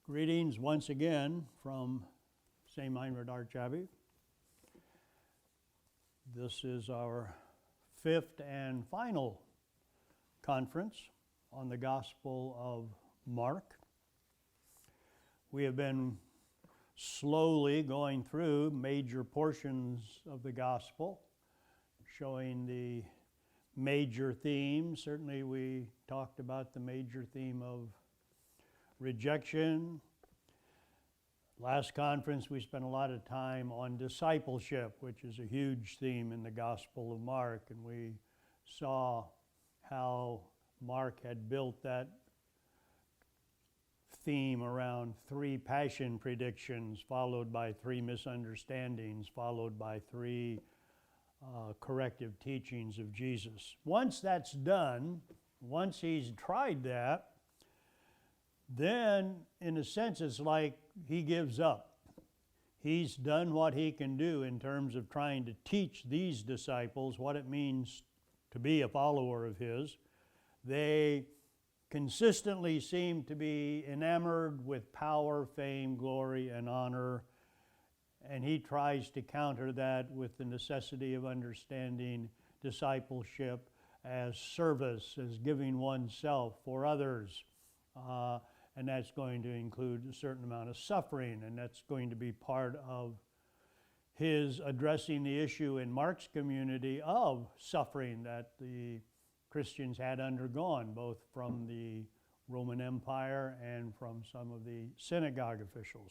Greetings once again from St. Meinrad Archabbey. This is our fifth and final conference on the Gospel of Mark. We have been slowly going through major portions of the Gospel, showing the major themes. Certainly we talked about the major theme of rejection. Last conference we spent a lot of time on discipleship, which is a huge theme in the Gospel of Mark, and we saw how Mark had built that theme around three passion predictions, followed by three misunderstandings, followed by three corrective teachings of Jesus. Once that's done, once he's tried that, then, in a sense, it's like he gives up. He's done what he can do in terms of trying to teach these disciples what it means to be a follower of his. They consistently seem to be enamored with power, fame, glory, and honor, and he tries to counter that with the necessity of understanding discipleship as service, as giving oneself for others. And that's going to include a certain amount of suffering, and that's going to be part of his addressing the issue in Mark's community of suffering that the Christians had undergone, both from the Roman Empire and from some of the synagogue officials.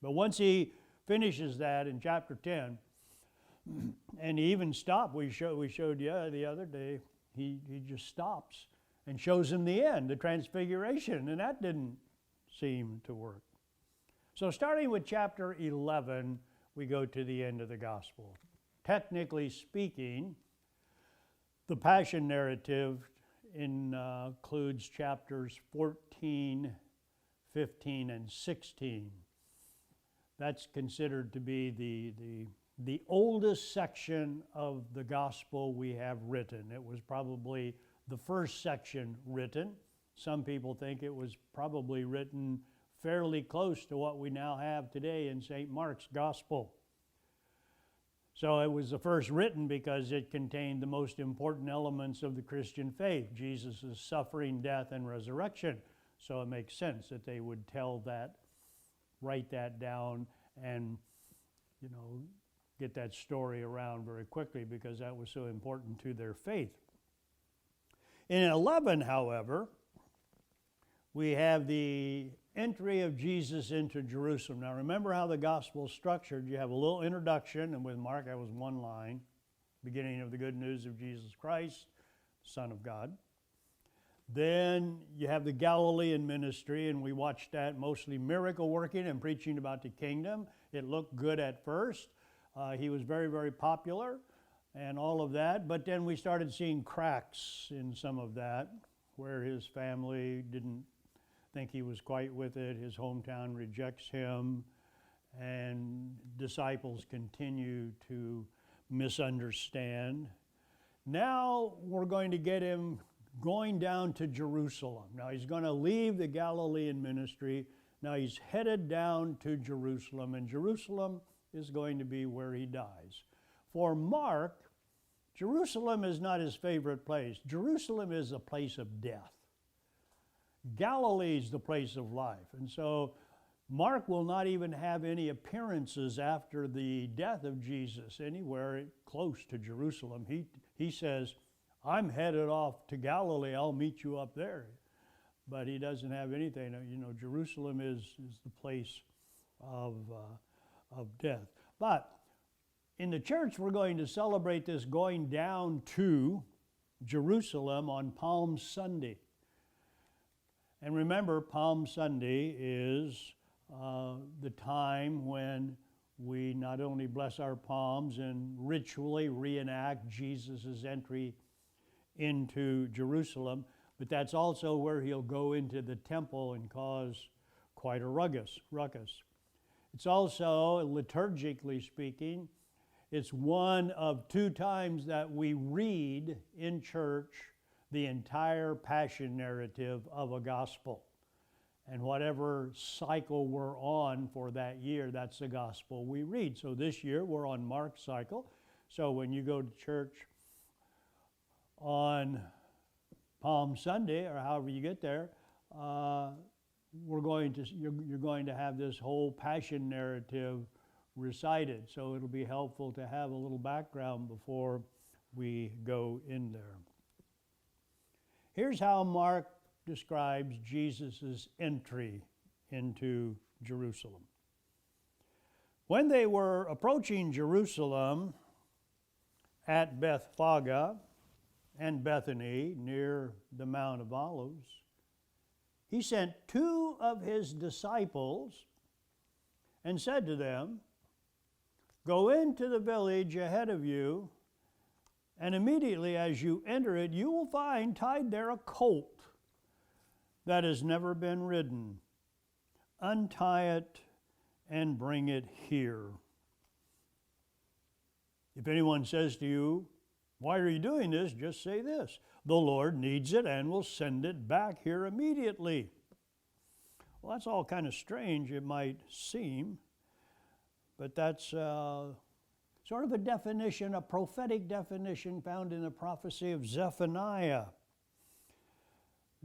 But once he finishes that in chapter 10, and he even stopped, we showed you the other day, he just stops and shows him the end, the transfiguration, and that didn't seem to work. So starting with chapter 11, we go to the end of the gospel. Technically speaking, the Passion narrative includes chapters 14, 15, and 16. That's considered to be the oldest section of the gospel we have written. It was probably the first section written. Some people think it was probably written fairly close to what we now have today in St. Mark's Gospel. So it was the first written because it contained the most important elements of the Christian faith, Jesus' suffering, death, and resurrection. So it makes sense that they would tell that, write that down, and get that story around very quickly because that was so important to their faith. In 11, however, we have the entry of Jesus into Jerusalem. Now remember how the gospel is structured. You have a little introduction, and with Mark that was one line, beginning of the good news of Jesus Christ, Son of God. Then you have the Galilean ministry, and we watched that, mostly miracle working and preaching about the kingdom. It looked good at first. He was very, very popular and all of that, but then we started seeing cracks in some of that, where his family didn't think he was quite with it, his hometown rejects him, and disciples continue to misunderstand. Now we're going to get him going down to Jerusalem. Now he's going to leave the Galilean ministry. Now he's headed down to Jerusalem, and Jerusalem is going to be where he dies. For Mark, Jerusalem is not his favorite place. Jerusalem is a place of death. Galilee is the place of life. And so Mark will not even have any appearances after the death of Jesus anywhere close to Jerusalem. He says, I'm headed off to Galilee. I'll meet you up there. But he doesn't have anything. Jerusalem is the place of death. But in the church, we're going to celebrate this going down to Jerusalem on Palm Sunday. And remember, Palm Sunday is the time when we not only bless our palms and ritually reenact Jesus' entry into Jerusalem, but that's also where he'll go into the temple and cause quite a ruckus. It's also, liturgically speaking, it's one of two times that we read in church the entire passion narrative of a gospel. And whatever cycle we're on for that year, that's the gospel we read. So this year we're on Mark's cycle. So when you go to church on Palm Sunday, or however you get there, you're going to have this whole passion narrative recited. So it'll be helpful to have a little background before we go in there. Here's how Mark describes Jesus' entry into Jerusalem. When they were approaching Jerusalem at Bethphage and Bethany near the Mount of Olives, he sent 2 of his disciples and said to them, "Go into the village ahead of you, and immediately as you enter it, you will find tied there a colt that has never been ridden. Untie it and bring it here. If anyone says to you, 'Why are you doing this?' just say this, 'The Lord needs it and will send it back here immediately.'" Well, that's all kind of strange, it might seem, but that's sort of a definition, a prophetic definition found in the prophecy of Zephaniah.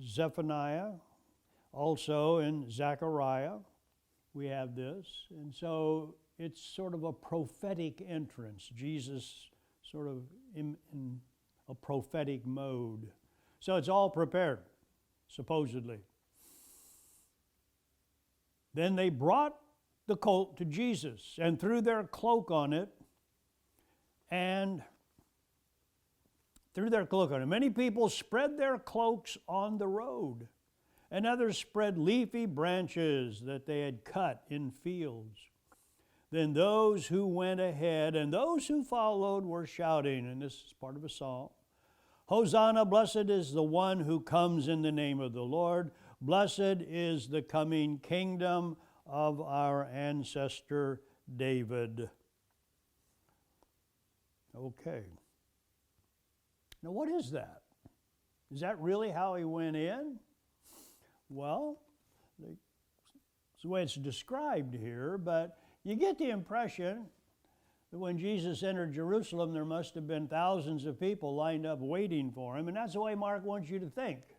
Zephaniah, also in Zechariah, we have this. And so it's sort of a prophetic entrance. Jesus sort of in a prophetic mode. So it's all prepared, supposedly. Then they brought the colt to Jesus and threw their cloak on it, Many people spread their cloaks on the road, and others spread leafy branches that they had cut in fields. Then those who went ahead and those who followed were shouting, and this is part of a psalm, "Hosanna, blessed is the one who comes in the name of the Lord. Blessed is the coming kingdom of our ancestor David." Okay. Now, what is that? Is that really how he went in? Well, it's the way it's described here, but you get the impression that when Jesus entered Jerusalem, there must have been thousands of people lined up waiting for him, and that's the way Mark wants you to think.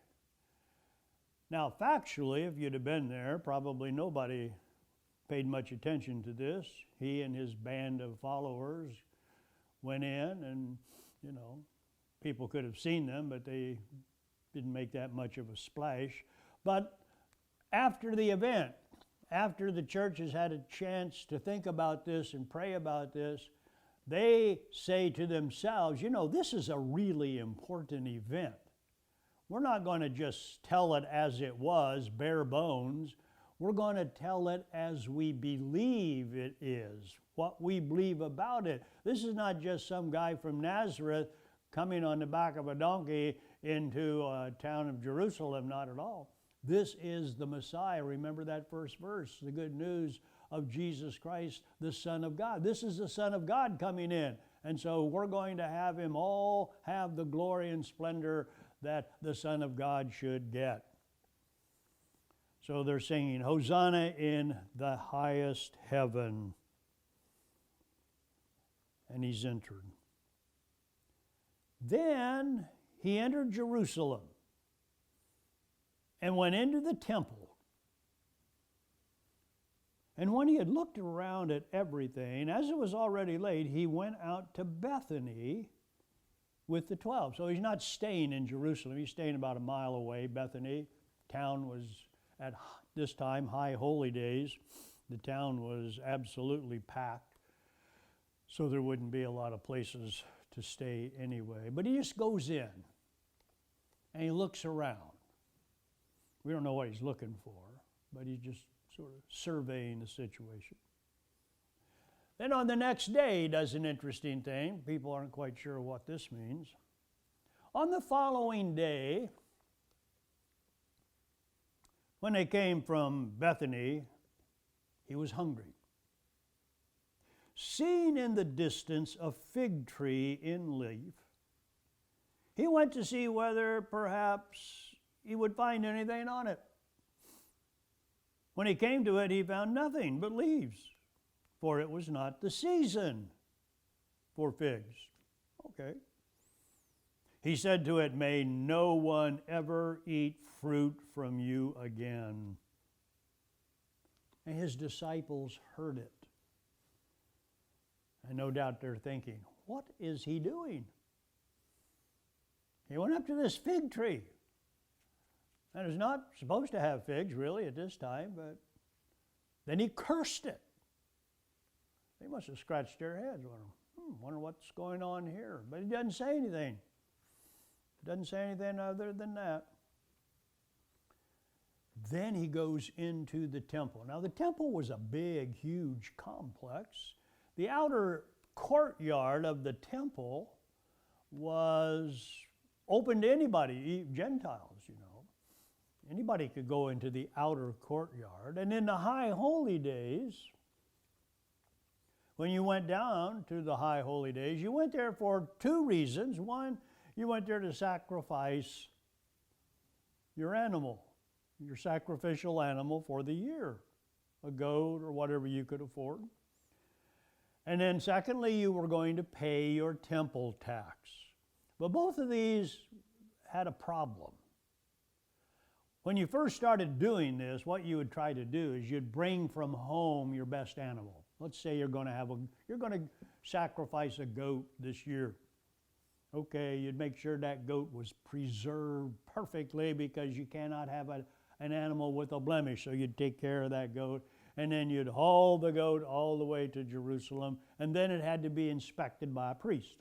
Now, factually, if you'd have been there, probably nobody paid much attention to this. He and his band of followers went in, and, people could have seen them, but they didn't make that much of a splash. But after the event, after the church has had a chance to think about this and pray about this, they say to themselves, this is a really important event. We're not going to just tell it as it was, bare bones. We're going to tell it as we believe it is, what we believe about it. This is not just some guy from Nazareth coming on the back of a donkey into a town of Jerusalem, not at all. This is the Messiah. Remember that first verse, the good news of Jesus Christ, the Son of God. This is the Son of God coming in. And so we're going to have him all have the glory and splendor that the Son of God should get. So they're singing, "Hosanna in the highest heaven." And he's entered. Then he entered Jerusalem and went into the temple. And when he had looked around at everything, as it was already late, he went out to Bethany with the 12. So he's not staying in Jerusalem. He's staying about a mile away. Bethany town was, at this time, high holy days. The town was absolutely packed, so there wouldn't be a lot of places to stay anyway. But he just goes in and he looks around. We don't know what he's looking for, but he's just sort of surveying the situation. Then on the next day, he does an interesting thing. People aren't quite sure what this means. On the following day, when they came from Bethany, he was hungry. Seeing in the distance a fig tree in leaf, he went to see whether perhaps he would find anything on it. When he came to it, he found nothing but leaves, for it was not the season for figs. Okay. He said to it, may no one ever eat fruit from you again. And his disciples heard it. And no doubt they're thinking, what is he doing? He went up to this fig tree. And it's not supposed to have figs, really, at this time, but then he cursed it. They must have scratched their heads. Wonder what's going on here. But he doesn't say anything. He doesn't say anything other than that. Then he goes into the temple. Now, the temple was a big, huge complex. The outer courtyard of the temple was open to anybody, Gentiles, you know. Anybody could go into the outer courtyard. And in the high holy days, when you went down to the high holy days, you went there for two reasons. One, you went there to sacrifice your animal, your sacrificial animal for the year, a goat or whatever you could afford. And then secondly, you were going to pay your temple tax. But both of these had a problem. When you first started doing this, what you would try to do is you'd bring from home your best animal. Let's say you're going to sacrifice a goat this year. Okay, you'd make sure that goat was preserved perfectly because you cannot have an animal with a blemish, so you'd take care of that goat. And then you'd haul the goat all the way to Jerusalem, and then it had to be inspected by a priest.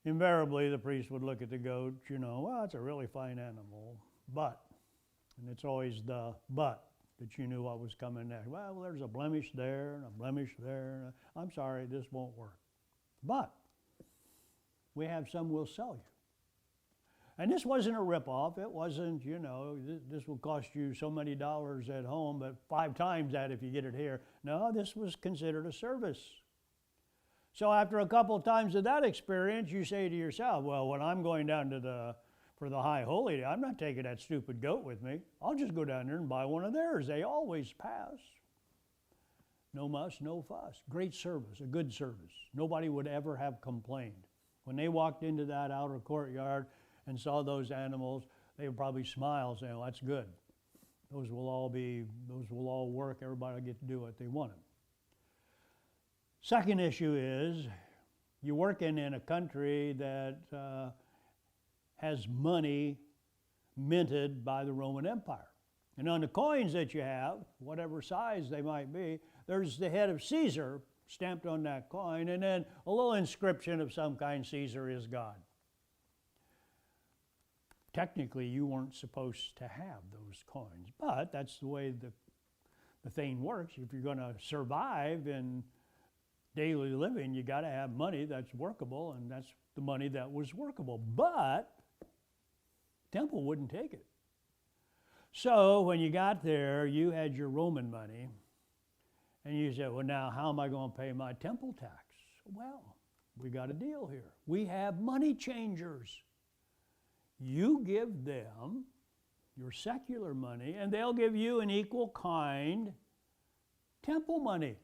Invariably, the priest would look at the goat, well, it's a really fine animal, but, and it's always the but that you knew what was coming next. Well, there's a blemish there and a blemish there. I'm sorry, this won't work. But we have some we'll sell you. And this wasn't a ripoff. It wasn't, this will cost you so many dollars at home, but 5 times that if you get it here. No, this was considered a service. So after a couple of times of that experience, you say to yourself, well, when I'm going down to for the high holy day, I'm not taking that stupid goat with me. I'll just go down there and buy one of theirs. They always pass. No muss, no fuss. Great service, a good service. Nobody would ever have complained. When they walked into that outer courtyard and saw those animals, they would probably smile saying, well, that's good. Those will all work. Everybody will get to do what they wanted. Second issue is you're working in a country that has money minted by the Roman Empire. And on the coins that you have, whatever size they might be, there's the head of Caesar stamped on that coin, and then a little inscription of some kind, Caesar is God. Technically, you weren't supposed to have those coins, but that's the way the thing works. If you're going to survive in daily living, you got to have money that's workable, and that's the money that was workable. But the temple wouldn't take it. So when you got there, you had your Roman money, and you said, well, now how am I going to pay my temple tax? Well, we got a deal here. We have money changers. You give them your secular money, and they'll give you an equal kind temple money.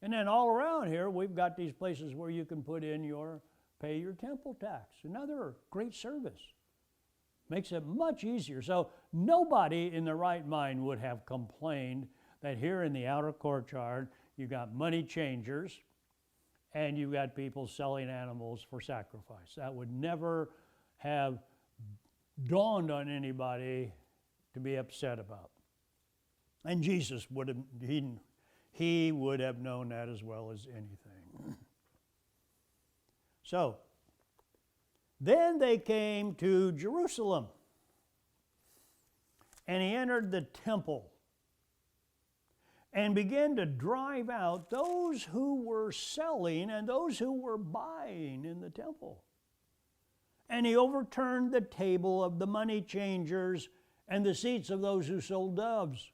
And then all around here, we've got these places where you can pay your temple tax. Another great service. Makes it much easier. So nobody in their right mind would have complained that here in the outer courtyard, you got money changers and you got people selling animals for sacrifice. That would never have dawned on anybody to be upset about. And Jesus would have, he would have known that as well as anything. So, then they came to Jerusalem, and he entered the temple and began to drive out those who were selling and those who were buying in the temple. And he overturned the table of the money changers and the seats of those who sold doves.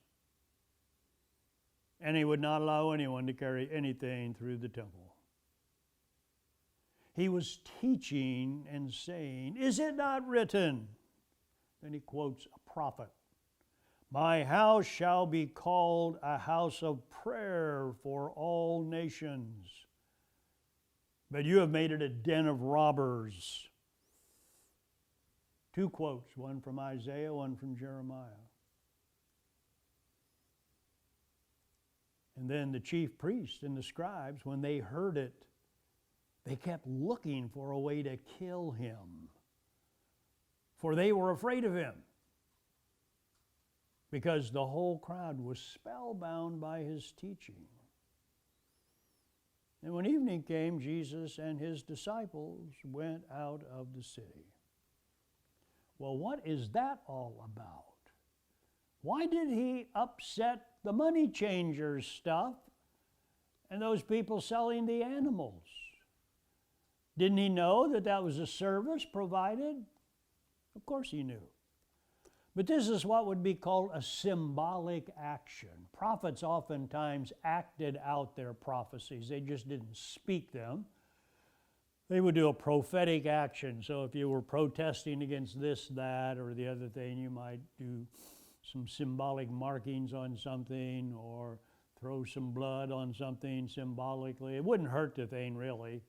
And he would not allow anyone to carry anything through the temple. He was teaching and saying, is it not written? Then he quotes a prophet. My house shall be called a house of prayer for all nations, but you have made it a den of robbers. Two quotes, one from Isaiah, one from Jeremiah. And then the chief priests and the scribes, when they heard it, they kept looking for a way to kill him, for they were afraid of him, because the whole crowd was spellbound by his teaching. And when evening came, Jesus and his disciples went out of the city. Well, what is that all about? Why did he upset the money changers' stuff and those people selling the animals? Didn't he know that that was a service provided? Of course he knew. But this is what would be called a symbolic action. Prophets oftentimes acted out their prophecies. They just didn't speak them. They would do a prophetic action. So if you were protesting against this, that, or the other thing, you might do some symbolic markings on something or throw some blood on something symbolically. It wouldn't hurt the thing, really.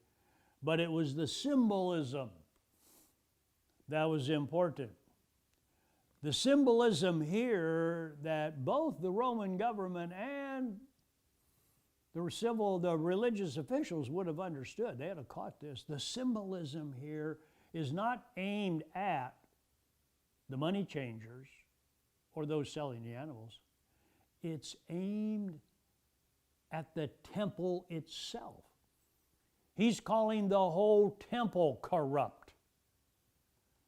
But it was the symbolism that was important. The symbolism here that both the Roman government and the religious officials would have understood. They had to caught this. The symbolism here is not aimed at the money changers or those selling the animals. It's aimed at the temple itself. He's calling the whole temple corrupt.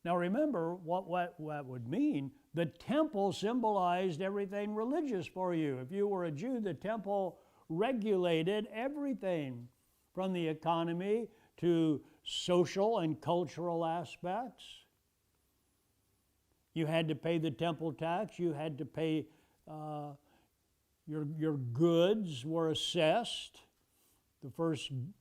Now remember what would mean. The temple symbolized everything religious for you. If you were a Jew, the temple regulated everything from the economy to social and cultural aspects. You had to pay the temple tax. You had to pay, your goods were assessed. The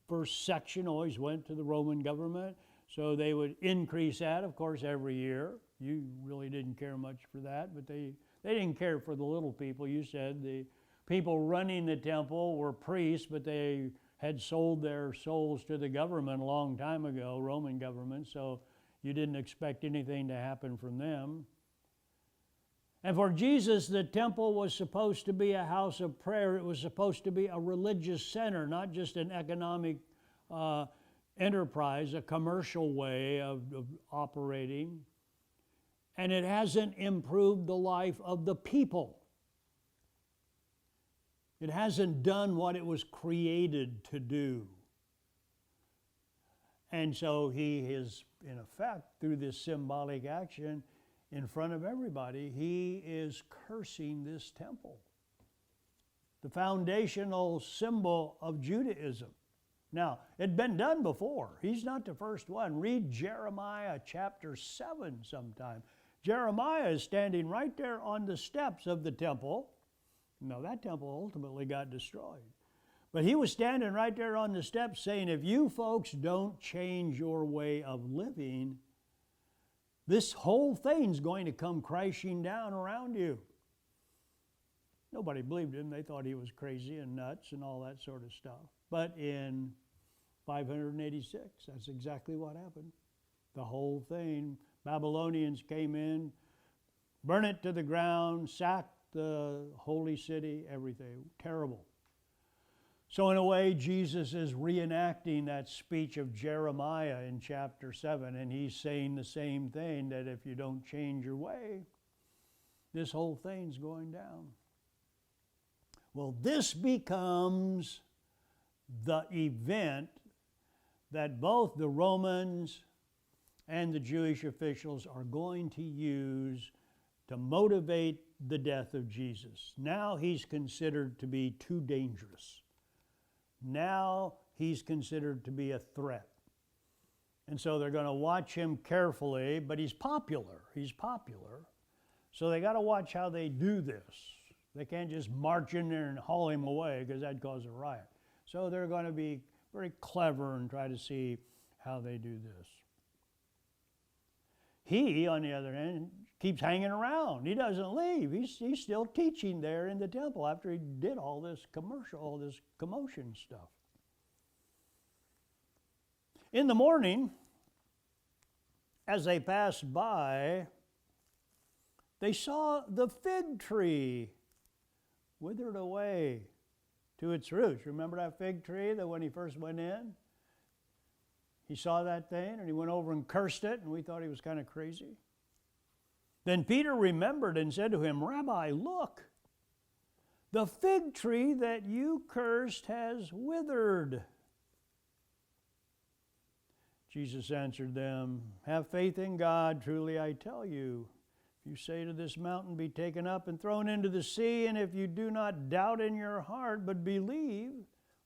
first section always went to the Roman government, so they would increase that, of course, every year. You really didn't care much for that, but they didn't care for the little people. You said the people running the temple were priests, but they had sold their souls to the government a long time ago, Roman government, so you didn't expect anything to happen from them. And for Jesus, the temple was supposed to be a house of prayer. It was supposed to be a religious center, not just an economic enterprise, a commercial way of operating. And it hasn't improved the life of the people. It hasn't done what it was created to do. And so he is, in effect, through this symbolic action, in front of everybody, he is cursing this temple, the foundational symbol of Judaism. Now, it had been done before. He's not the first one. Read Jeremiah chapter 7 sometime. Jeremiah is standing right there on the steps of the temple. Now, that temple ultimately got destroyed. But he was standing right there on the steps saying, if you folks don't change your way of living, this whole thing's going to come crashing down around you. Nobody believed him. They thought he was crazy and nuts and all that sort of stuff. But in 586, that's exactly what happened. The whole thing. Babylonians came in, burned it to the ground, sacked the holy city, everything. Terrible. So in a way, Jesus is reenacting that speech of Jeremiah in chapter 7, and he's saying the same thing, that if you don't change your way, this whole thing's going down. Well, this becomes the event that both the Romans and the Jewish officials are going to use to motivate the death of Jesus. Now he's considered to be too dangerous. Now he's considered to be a threat. And so they're going to watch him carefully, but he's popular. He's popular. So they got to watch how they do this. They can't just march in there and haul him away, because that'd cause a riot. So they're going to be very clever and try to see how they do this. He, on the other hand, keeps hanging around. He doesn't leave. He's still teaching there in the temple after he did all this commotion stuff. In the morning, as they passed by, they saw the fig tree withered away to its roots. Remember that fig tree that when he first went in, he saw that thing and he went over and cursed it, and we thought he was kind of crazy. Then Peter remembered and said to him, Rabbi, look, the fig tree that you cursed has withered. Jesus answered them, have faith in God. Truly I tell you, if you say to this mountain, be taken up and thrown into the sea, and if you do not doubt in your heart, but believe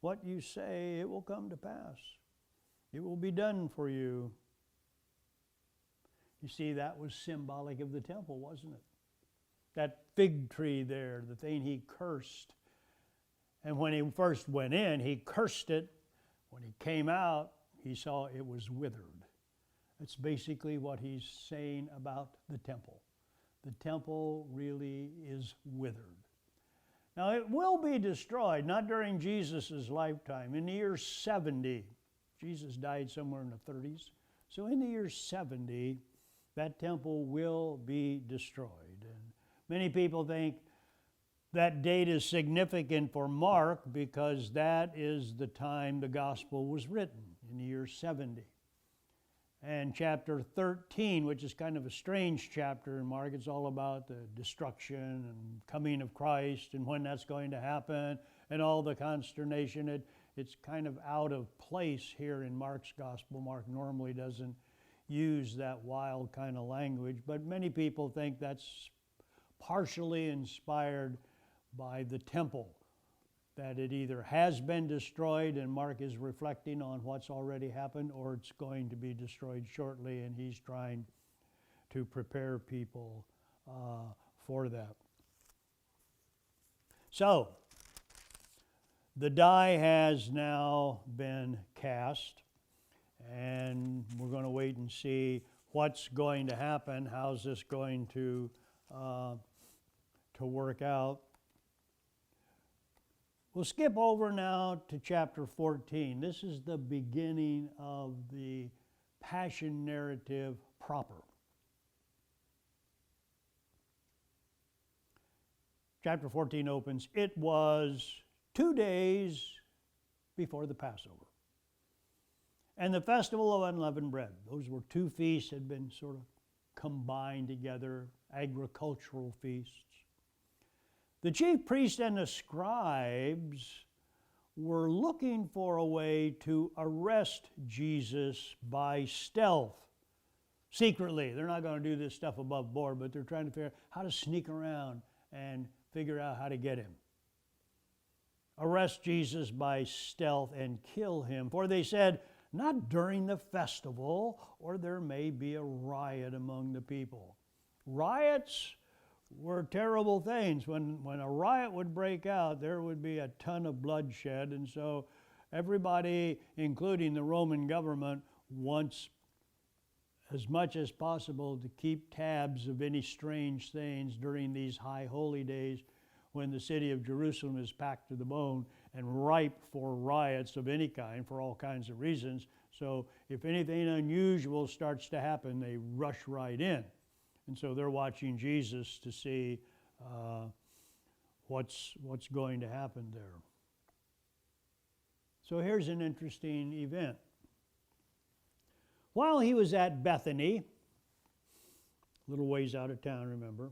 what you say, it will come to pass. It will be done for you. You see, that was symbolic of the temple, wasn't it? That fig tree there, the thing he cursed. And when he first went in, he cursed it. When he came out, he saw it was withered. That's basically what he's saying about the temple. The temple really is withered. Now, it will be destroyed, not during Jesus' lifetime. In the year 70, Jesus died somewhere in the 30s. So in the year 70, that temple will be destroyed. And many people think that date is significant for Mark because that is the time the gospel was written, in the year 70. And chapter 13, which is kind of a strange chapter in Mark, it's all about the destruction and coming of Christ and when that's going to happen and all the consternation. It's kind of out of place here in Mark's gospel. Mark normally doesn't use that wild kind of language, but many people think that's partially inspired by the temple, that it either has been destroyed and Mark is reflecting on what's already happened, or it's going to be destroyed shortly and he's trying to prepare people for that. So, the die has now been cast, and we're going to wait and see what's going to happen. How's this going to work out? We'll skip over now to chapter 14. This is the beginning of the Passion narrative proper. Chapter 14 opens, it was 2 days before the Passover and the festival of unleavened bread. Those were two feasts that had been sort of combined together, agricultural feasts. The chief priests and the scribes were looking for a way to arrest Jesus by stealth, secretly. They're not going to do this stuff above board, but they're trying to figure out how to sneak around and figure out how to get him. Arrest Jesus by stealth and kill him. For they said, not during the festival, or there may be a riot among the people. Riots were terrible things. When a riot would break out, there would be a ton of bloodshed. And so everybody, including the Roman government, wants as much as possible to keep tabs of any strange things during these high holy days when the city of Jerusalem is packed to the bone and ripe for riots of any kind for all kinds of reasons. So if anything unusual starts to happen, they rush right in. And so they're watching Jesus to see what's going to happen there. So here's an interesting event. While he was at Bethany, a little ways out of town, remember,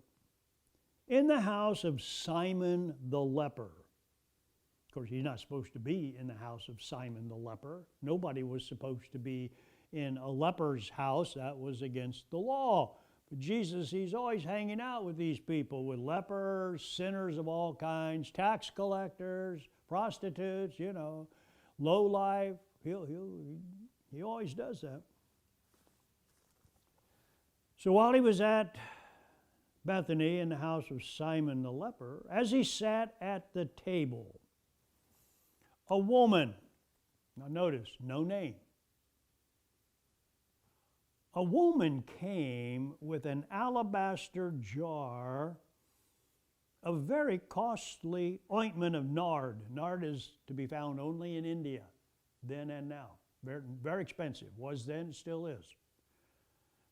in the house of Simon the leper. Of course, he's not supposed to be in the house of Simon the leper. Nobody was supposed to be in a leper's house. That was against the law. But Jesus, he's always hanging out with these people, with lepers, sinners of all kinds, tax collectors, prostitutes, low life. He always does that. So while he was at Bethany in the house of Simon the leper, as he sat at the table, a woman, now notice, no name, a woman came with an alabaster jar of very costly ointment of nard. Nard is to be found only in India, then and now. Very, very expensive. Was then, still is.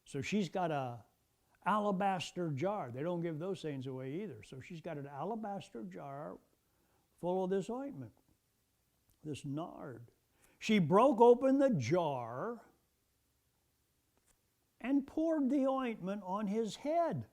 So she's got a alabaster jar. They don't give those things away either. So she's got an alabaster jar full of this ointment, this nard. She broke open the jar and poured the ointment on his head.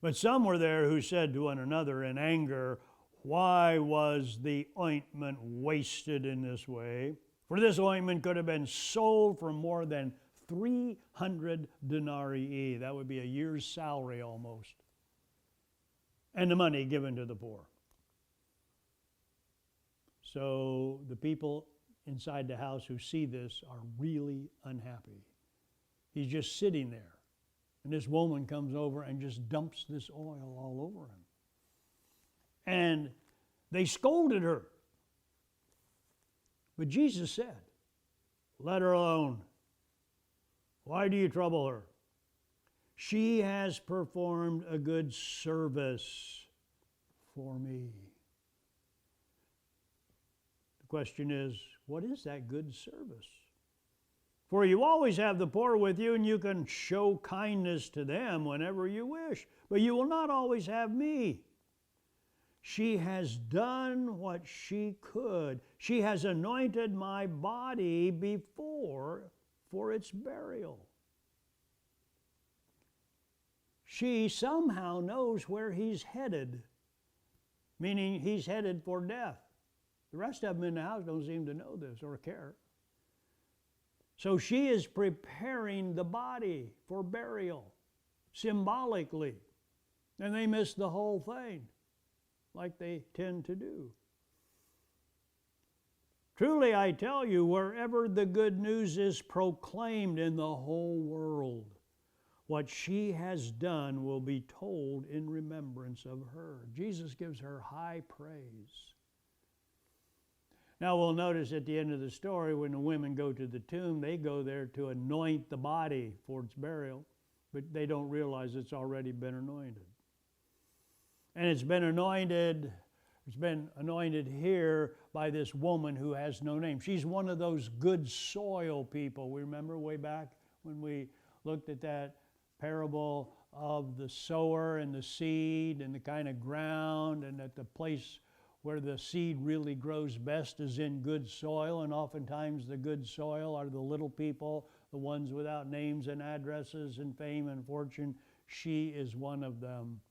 But some were there who said to one another in anger, "Why was the ointment wasted in this way? For this ointment could have been sold for more than 300 denarii." That would be a year's salary almost. And the money given to the poor. So the people inside the house who see this are really unhappy. He's just sitting there. And this woman comes over and just dumps this oil all over him. And they scolded her. But Jesus said, "Let her alone. Why do you trouble her? She has performed a good service for me." The question is, what is that good service? For you always have the poor with you, and you can show kindness to them whenever you wish, but you will not always have me. She has done what she could. She has anointed my body before for its burial. She somehow knows where he's headed, meaning he's headed for death. The rest of them in the house don't seem to know this or care. So she is preparing the body for burial, symbolically. And they miss the whole thing, like they tend to do. Truly, I tell you, wherever the good news is proclaimed in the whole world, what she has done will be told in remembrance of her. Jesus gives her high praise. Now we'll notice at the end of the story, when the women go to the tomb, they go there to anoint the body for its burial, but they don't realize it's already been anointed. And it's been anointed here by this woman who has no name. She's one of those good soil people. We remember way back when we looked at that parable of the sower and the seed and the kind of ground, and that the place where the seed really grows best is in good soil, and oftentimes the good soil are the little people, the ones without names and addresses and fame and fortune. She is one of them.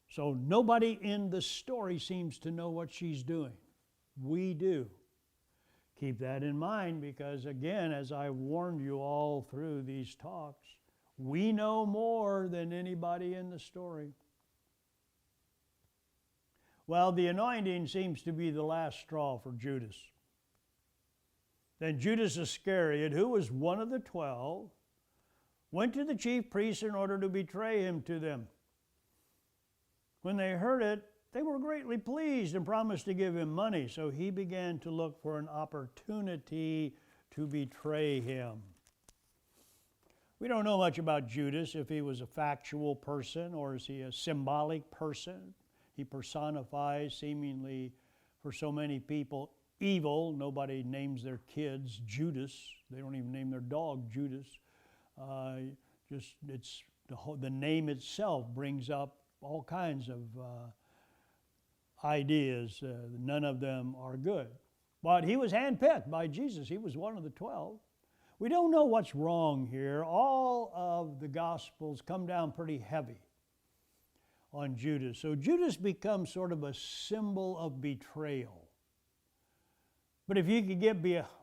So nobody in the story seems to know what she's doing. We do. Keep that in mind, because again, as I warned you all through these talks, we know more than anybody in the story. Well, the anointing seems to be the last straw for Judas. Then Judas Iscariot, who was one of the 12, went to the chief priests in order to betray him to them. When they heard it, they were greatly pleased and promised to give him money. So he began to look for an opportunity to betray him. We don't know much about Judas, if he was a factual person or is he a symbolic person. He personifies, seemingly for so many people, evil. Nobody names their kids Judas. They don't even name their dog Judas. It's the name itself brings up all kinds of ideas. None of them are good. But he was handpicked by Jesus. He was one of the 12. We don't know what's wrong here. All of the Gospels come down pretty heavy on Judas. So Judas becomes sort of a symbol of betrayal. But if you could get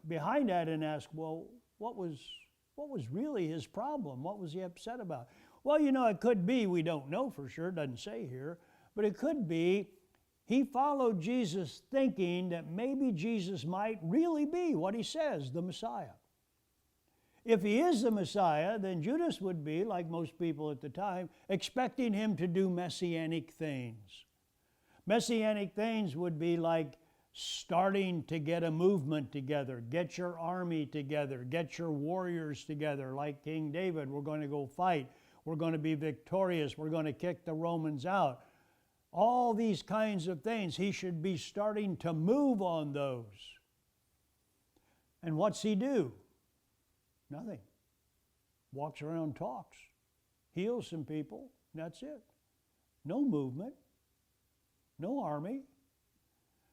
behind that and ask, well, what was really his problem? What was he upset about? Well, it could be, we don't know for sure, it doesn't say here, but it could be he followed Jesus thinking that maybe Jesus might really be what he says, the Messiah. If he is the Messiah, then Judas would be, like most people at the time, expecting him to do messianic things. Messianic things would be like starting to get a movement together. Get your army together. Get your warriors together. Like King David, we're going to go fight. We're going to be victorious. We're going to kick the Romans out. All these kinds of things. He should be starting to move on those. And what's he do? Nothing. Walks around, talks, heals some people. That's it. No movement. No army.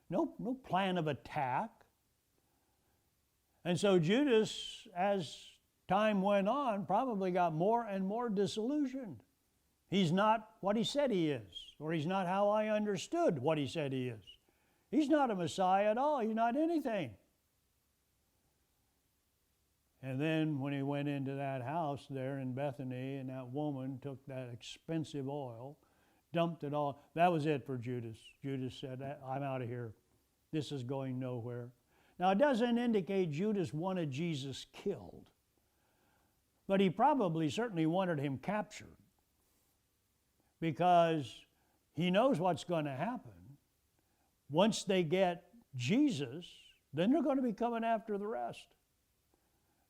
No plan of attack. And so Judas, as time went on, probably got more and more disillusioned. He's not what he said he is, or he's not how I understood what he said he is. He's not a Messiah at all. He's not anything. And then when he went into that house there in Bethany, and that woman took that expensive oil, dumped it all. That was it for Judas. Judas said, I'm out of here. This is going nowhere. Now, it doesn't indicate Judas wanted Jesus killed, but he probably certainly wanted him captured, because he knows what's going to happen. Once they get Jesus, then they're going to be coming after the rest.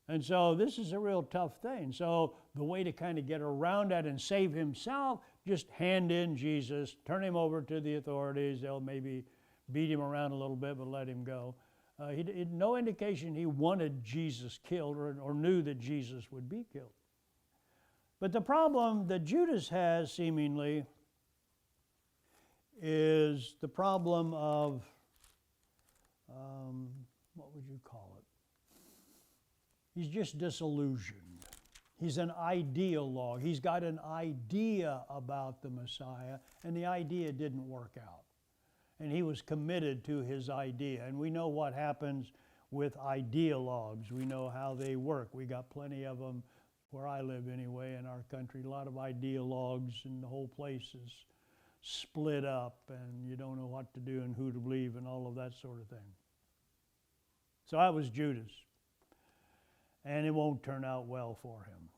And so this is a real tough thing. So the way to kind of get around that and save himself, just hand in Jesus, turn him over to the authorities. They'll maybe beat him around a little bit, but let him go. No indication he wanted Jesus killed or knew that Jesus would be killed. But the problem that Judas has, seemingly, is the problem of, what would you call it? He's just disillusioned. He's an ideologue. He's got an idea about the Messiah, and the idea didn't work out. And he was committed to his idea. And we know what happens with ideologues. We know how they work. We got plenty of them where I live anyway in our country. A lot of ideologues, and the whole place is split up, and you don't know what to do and who to believe and all of that sort of thing. So that was Judas. And it won't turn out well for him.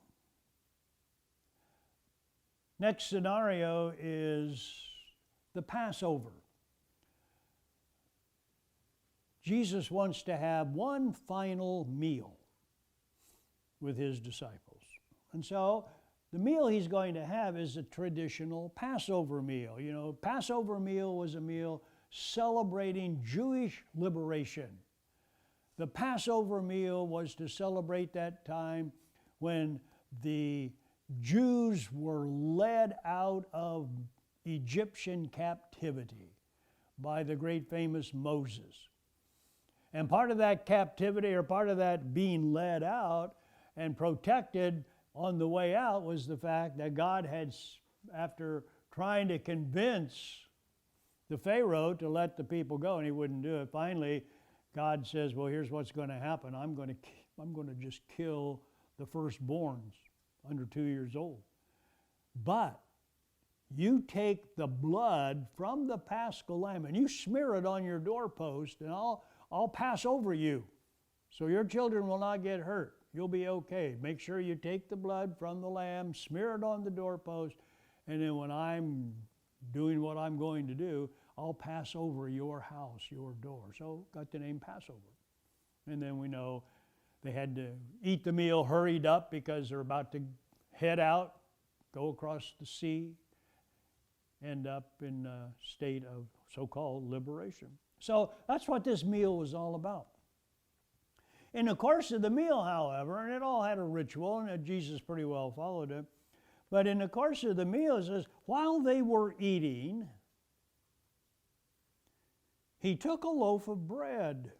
Next scenario is the Passover. Jesus wants to have one final meal with his disciples. And so the meal he's going to have is a traditional Passover meal. You know, Passover meal was a meal celebrating Jewish liberation. The Passover meal was to celebrate that time when the Jews were led out of Egyptian captivity by the great famous Moses. And part of that captivity, or part of that being led out and protected on the way out, was the fact that God had, after trying to convince the Pharaoh to let the people go, and he wouldn't do it, finally God says, well, here's what's going to happen. I'm going to just kill the firstborns under 2 years old. But you take the blood from the Paschal lamb and you smear it on your doorpost, and I'll pass over you, so your children will not get hurt. You'll be okay. Make sure you take the blood from the lamb, smear it on the doorpost, and then when I'm doing what I'm going to do, I'll pass over your house, your door. So got the name Passover. And then we know they had to eat the meal hurried up because they're about to head out, go across the sea, end up in a state of so-called liberation. So that's what this meal was all about. In the course of the meal, however, and it all had a ritual, and Jesus pretty well followed it, but in the course of the meal, it says, while they were eating, he took a loaf of bread.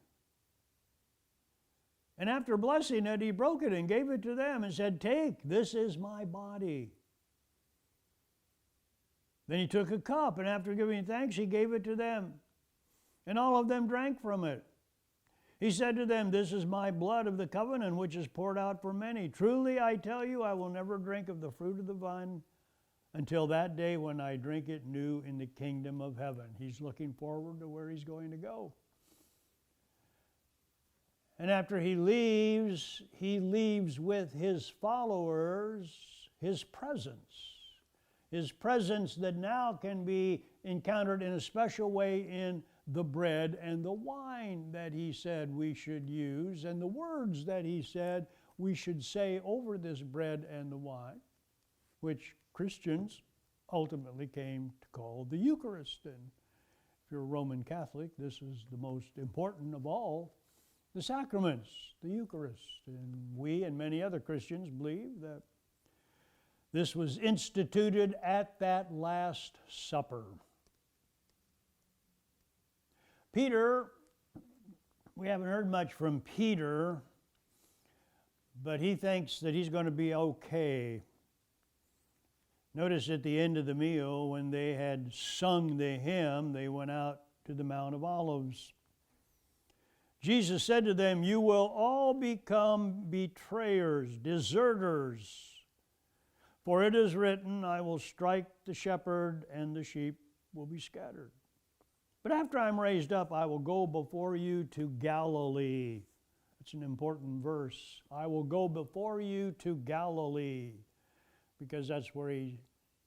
And after blessing it, he broke it and gave it to them and said, take, this is my body. Then he took a cup, and after giving thanks, he gave it to them. And all of them drank from it. He said to them, this is my blood of the covenant, which is poured out for many. Truly I tell you, I will never drink of the fruit of the vine until that day when I drink it new in the kingdom of heaven. He's looking forward to where he's going to go. And after he leaves with his followers his presence that now can be encountered in a special way in the bread and the wine that he said we should use, and the words that he said we should say over this bread and the wine, which Christians ultimately came to call the Eucharist. And if you're a Roman Catholic, this is the most important of all the sacraments, the Eucharist. And we and many other Christians believe that this was instituted at that Last Supper. Peter, we haven't heard much from Peter, but he thinks that he's going to be okay. Notice at the end of the meal, when they had sung the hymn, they went out to the Mount of Olives. Jesus said to them, "You will all become betrayers, deserters. For it is written, I will strike the shepherd, and the sheep will be scattered. But after I'm raised up, I will go before you to Galilee." That's an important verse. I will go before you to Galilee, because that's where he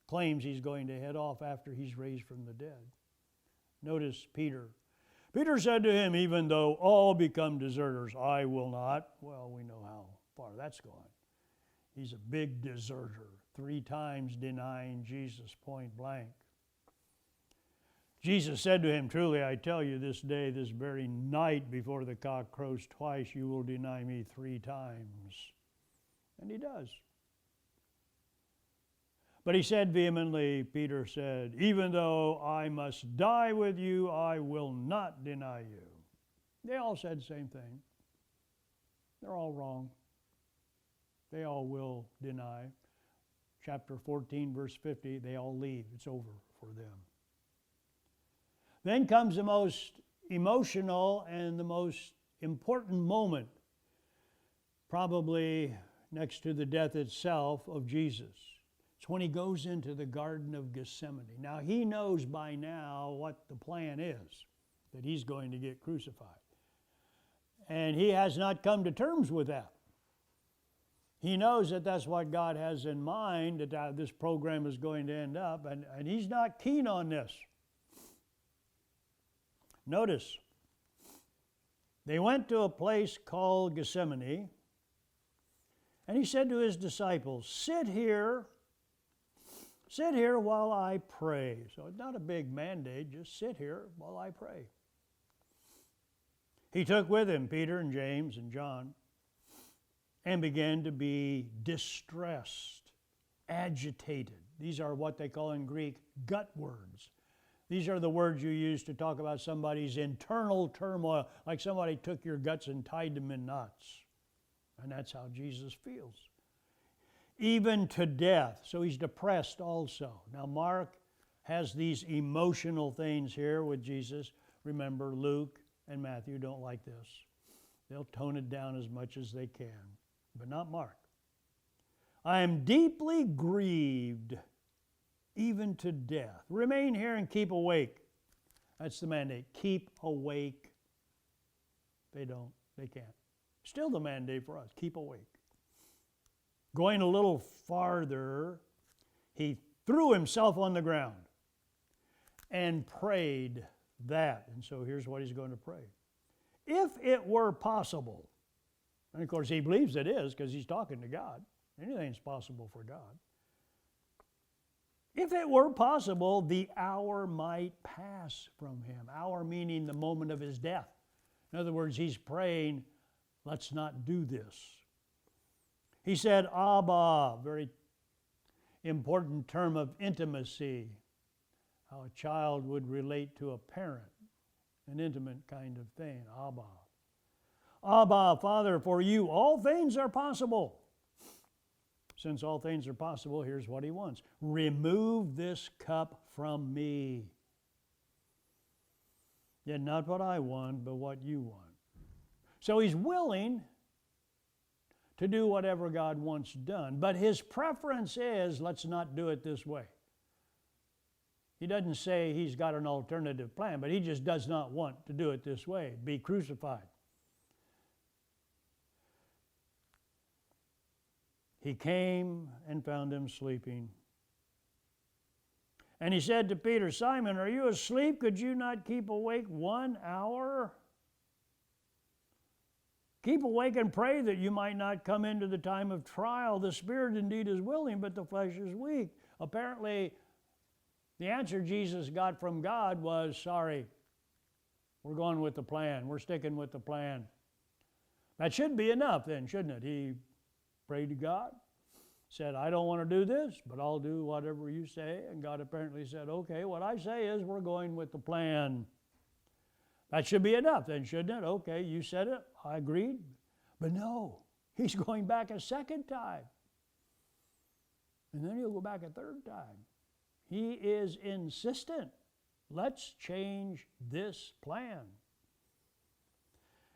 claims he's going to head off after he's raised from the dead. Notice Peter. Peter said to him, "Even though all become deserters, I will not." Well, we know how far that's going. He's a big deserter, 3 times denying Jesus point blank. Jesus said to him, "Truly I tell you, this day, this very night, before the cock crows twice, you will deny me 3 times. And he does. But he said vehemently, Peter said, "Even though I must die with you, I will not deny you." They all said the same thing. They're all wrong. They all will deny. Chapter 14, verse 50, they all leave. It's over for them. Then comes the most emotional and the most important moment, probably next to the death itself of Jesus. It's when he goes into the Garden of Gethsemane. Now, he knows by now what the plan is, that he's going to get crucified. And he has not come to terms with that. He knows that that's what God has in mind, that this program is going to end up, and he's not keen on this. Notice, they went to a place called Gethsemane, and he said to his disciples, Sit here while I pray." So it's not a big mandate, just sit here while I pray. He took with him Peter and James and John and began to be distressed, agitated. These are what they call in Greek gut words. These are the words you use to talk about somebody's internal turmoil, like somebody took your guts and tied them in knots. And that's how Jesus feels. Even to death. So he's depressed also. Now Mark has these emotional things here with Jesus. Remember, Luke and Matthew don't like this. They'll tone it down as much as they can, but not Mark. "I am deeply grieved, even to death. Remain here and keep awake." That's the mandate. Keep awake. They don't. They can't. Still the mandate for us. Keep awake. Going a little farther, he threw himself on the ground and prayed that. And so here's what he's going to pray. "If it were possible," and of course he believes it is because he's talking to God. Anything's possible for God. "If it were possible, the hour might pass from him." Hour meaning the moment of his death. In other words, he's praying, let's not do this. He said, "Abba," very important term of intimacy, how a child would relate to a parent, an intimate kind of thing, Abba. "Abba, Father, for you all things are possible." Since all things are possible, here's what he wants. "Remove this cup from me. Yet not what I want, but what you want." So he's willing to do whatever God wants done, but his preference is, let's not do it this way. He doesn't say he's got an alternative plan, but he just does not want to do it this way, be crucified. He came and found him sleeping. And he said to Peter, Simon, are you asleep? Could you not keep awake 1 hour? Keep awake and pray that you might not come into the time of trial. The spirit indeed is willing, but the flesh is weak. Apparently, the answer Jesus got from God was, sorry, we're going with the plan. We're sticking with the plan. That should be enough then, shouldn't it? He prayed to God, said, I don't want to do this, but I'll do whatever you say. And God apparently said, okay, what I say is we're going with the plan. That should be enough then, shouldn't it? Okay, you said it, I agreed. But no, he's going back a second time. And then he'll go back a third time. He is insistent. Let's change this plan.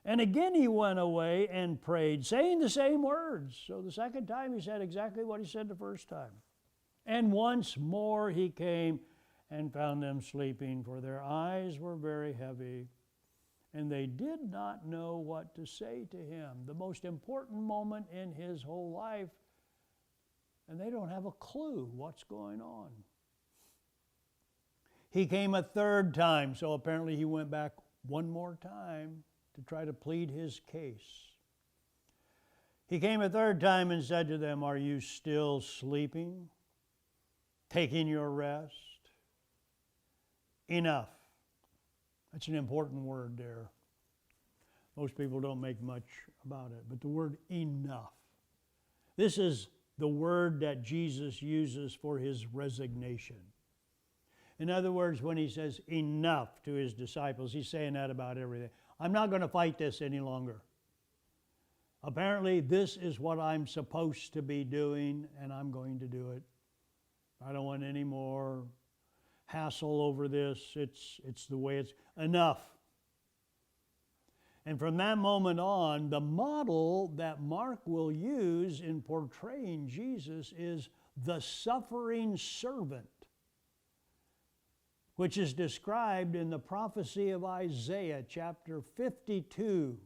And again he went away and prayed, saying the same words. So the second time he said exactly what he said the first time. And once more he came and found them sleeping, for their eyes were very heavy, and they did not know what to say to him. The most important moment in his whole life, and they don't have a clue what's going on. He came a third time, so apparently he went back one more time to try to plead his case. He came a third time and said to them, are you still sleeping, taking your rest? Enough. That's an important word there. Most people don't make much about it, but the word enough. This is the word that Jesus uses for his resignation. In other words, when he says enough to his disciples, he's saying that about everything. I'm not going to fight this any longer. Apparently, this is what I'm supposed to be doing, and I'm going to do it. I don't want any more hassle over this. It's the way it's enough. And from that moment on, the model that Mark will use in portraying Jesus is the suffering servant, which is described in the prophecy of Isaiah, chapter 52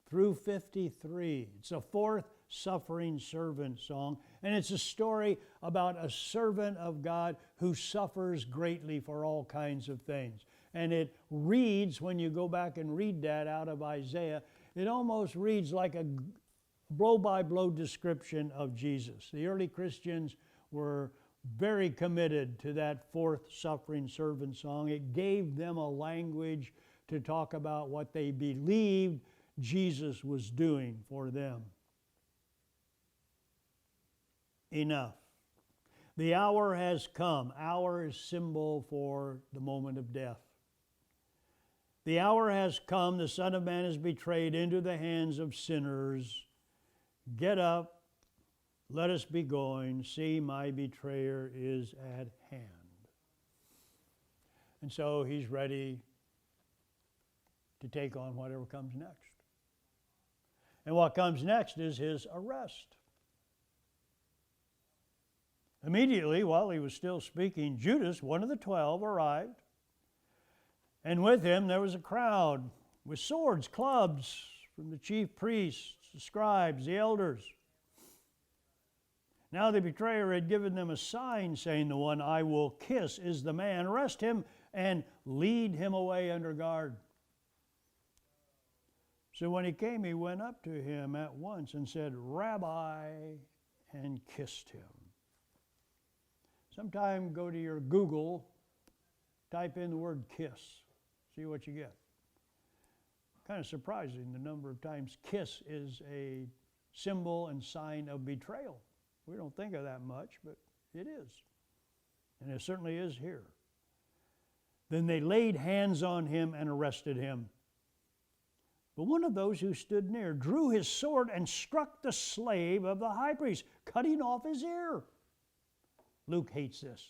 through 53. It's a fourth suffering servant song, and it's a story about a servant of God who suffers greatly for all kinds of things. And it reads, when you go back and read that out of Isaiah, it almost reads like a blow-by-blow description of Jesus. The early Christians were very committed to that fourth suffering servant song. It gave them a language to talk about what they believed Jesus was doing for them. Enough. The hour has come. Hour is symbol for the moment of death. The hour has come. The Son of Man is betrayed into the hands of sinners. Get up. Let us be going. See, my betrayer is at hand. And so he's ready to take on whatever comes next. And what comes next is his arrest. Immediately, while he was still speaking, Judas, one of the 12, arrived. And with him there was a crowd with swords, clubs, from the chief priests, the scribes, the elders. Now the betrayer had given them a sign, saying, the one I will kiss is the man. Arrest him and lead him away under guard. So when he came, he went up to him at once and said, Rabbi, and kissed him. Sometime go to your Google, type in the word kiss, see what you get. Kind of surprising the number of times kiss is a symbol and sign of betrayal. We don't think of that much, but it is. And it certainly is here. Then they laid hands on him and arrested him. But one of those who stood near drew his sword and struck the slave of the high priest, cutting off his ear. Luke hates this.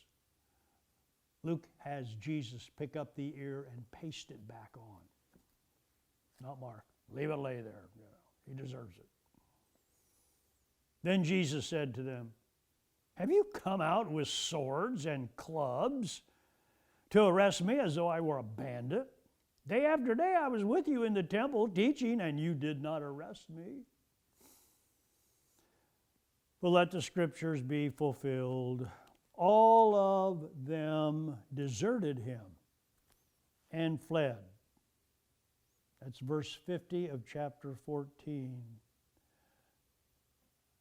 Luke has Jesus pick up the ear and paste it back on. Not Mark. Leave it lay there. He deserves it. Then Jesus said to them, have you come out with swords and clubs to arrest me as though I were a bandit? Day after day I was with you in the temple teaching, and you did not arrest me. But let the scriptures be fulfilled. all of them deserted him and fled. That's verse 50 of chapter 14.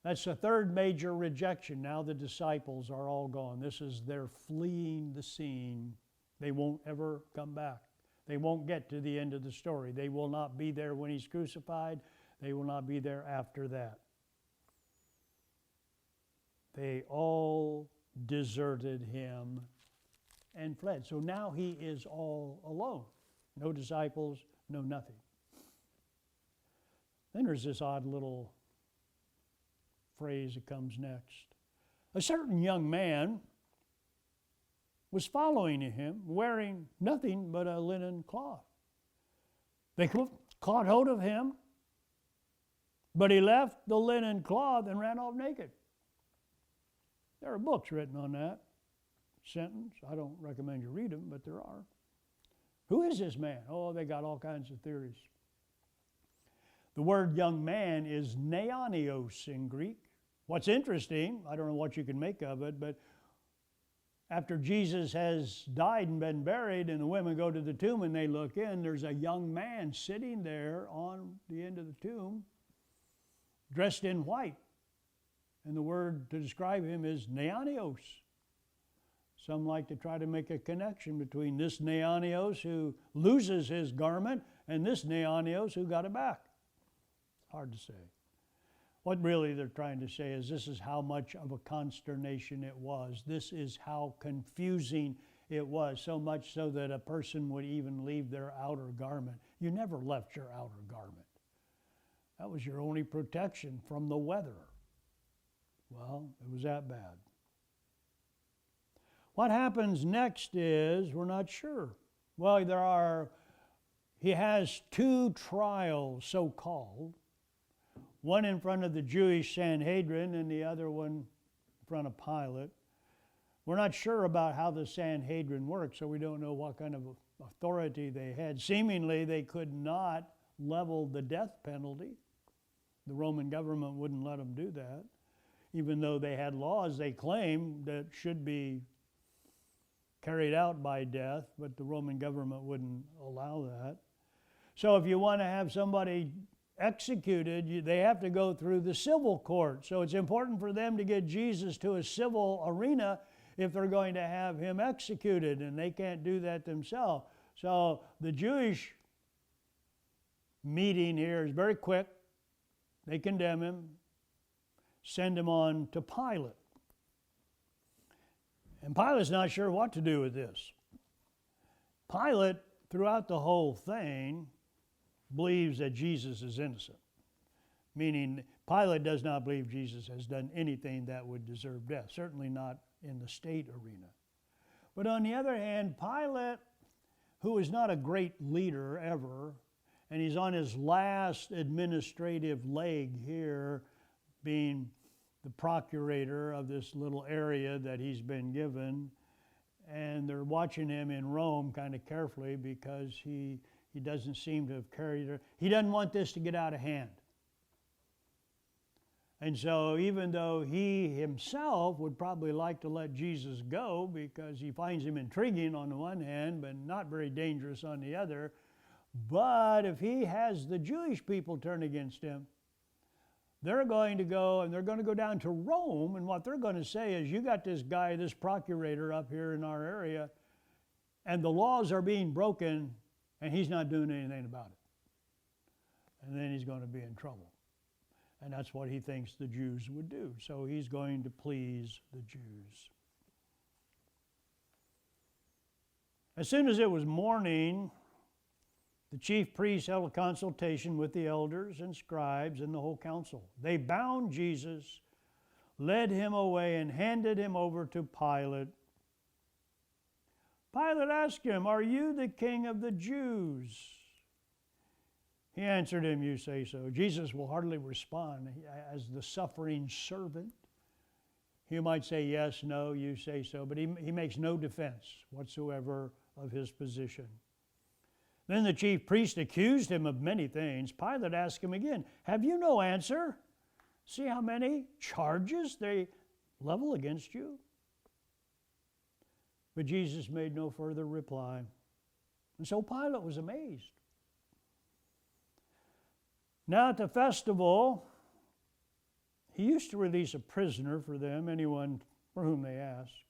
That's the third major rejection. Now the disciples are all gone. This is their fleeing the scene. They won't ever come back. They won't get to the end of the story. They will not be there when he's crucified. They will not be there after that. They all deserted him and fled. So now he is all alone. No disciples, no nothing. Then there's this odd little phrase that comes next. A certain young man was following him, wearing nothing but a linen cloth. They caught hold of him, but he left the linen cloth and ran off naked. There are books written on that sentence. I don't recommend you read them, but there are. Who is this man? Oh, they got all kinds of theories. The word young man is neonios in Greek. What's interesting, I don't know what you can make of it, but after Jesus has died and been buried and the women go to the tomb and they look in, there's a young man sitting there on the end of the tomb dressed in white. And the word to describe him is neonios. Some like to try to make a connection between this neonios who loses his garment and this neonios who got it back. Hard to say. What really they're trying to say is this is how much of a consternation it was. This is how confusing it was, so much so that a person would even leave their outer garment. You never left your outer garment. That was your only protection from the weather. Well, it was that bad. What happens next is we're not sure. Well, he has two trials, so-called. One in front of the Jewish Sanhedrin and the other one in front of Pilate. We're not sure about how the Sanhedrin works, so we don't know what kind of authority they had. Seemingly, they could not level the death penalty. The Roman government wouldn't let them do that, even though they had laws they claimed that should be carried out by death, but the Roman government wouldn't allow that. So if you want to have somebody executed, they have to go through the civil court. So it's important for them to get Jesus to a civil arena if they're going to have him executed, and they can't do that themselves. So the Jewish meeting here is very quick. They condemn him, send him on to Pilate. And Pilate's not sure what to do with this. Pilate, throughout the whole thing, believes that Jesus is innocent, meaning Pilate does not believe Jesus has done anything that would deserve death, certainly not in the state arena. But on the other hand, Pilate, who is not a great leader ever, and he's on his last administrative leg here, being the procurator of this little area that he's been given, and they're watching him in Rome kind of carefully because he doesn't seem to have carried her. He doesn't want this to get out of hand. And so even though he himself would probably like to let Jesus go because he finds him intriguing on the one hand, but not very dangerous on the other, but if he has the Jewish people turn against him, they're going to go and they're going to go down to Rome, and what they're going to say is, you got this guy, this procurator up here in our area, and the laws are being broken, and he's not doing anything about it. And then he's going to be in trouble. And that's what he thinks the Jews would do. So he's going to please the Jews. As soon as it was morning, the chief priests held a consultation with the elders and scribes and the whole council. They bound Jesus, led him away, and handed him over to Pilate. Pilate asked him, "Are you the king of the Jews?" He answered him, "You say so." Jesus will hardly respond as the suffering servant. He might say, "Yes, no, you say so," but he makes no defense whatsoever of his position. Then the chief priest accused him of many things. Pilate asked him again, "Have you no answer? See how many charges they level against you?" But Jesus made no further reply. And so Pilate was amazed. Now at the festival, he used to release a prisoner for them, anyone for whom they asked.